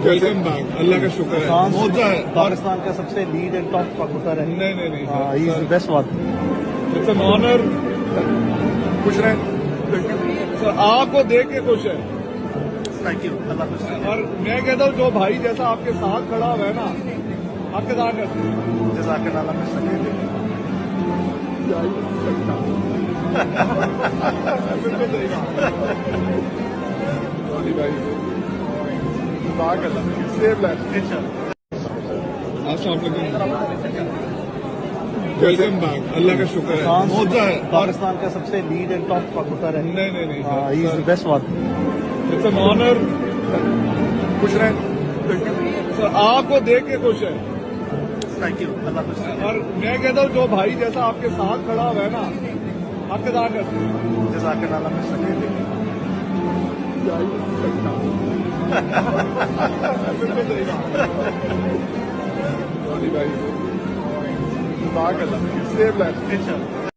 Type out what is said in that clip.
Welcome back. Allah का शुक्र है, मौजा है। पाकिस्तान का सबसे लीड एंड टॉप कबूतर है। नहीं he is the best one. It's an honour. खुश रहे सर, आपको देख के खुश है। Thank you. अल्लाह खुश रखे। और मैं कहता हूँ जो भाई जैसा आपके साथ खड़ा हुआ है ना, हकदार है। जज़ाकल्लाह, अल्लाह खुश रखे। बिल्कुल सही बात। भाई save life. Welcome back. Allah का शुक्र है, मौजा है। पाकिस्तान का सबसे लीड एंड टॉप कबूतर है। नहीं he is the best one. It's an honour. खुश रहे सर, आपको देख के खुश है। Thank you. अल्लाह खुश रखे। और मैं कहता हूँ जो भाई जैसा आपके साथ खड़ा हुआ है ना, हकदार है। जज़ाकल्लाह, अल्लाह खुश रखे। बिल्कुल सही बात। भाई सेव लाइफ।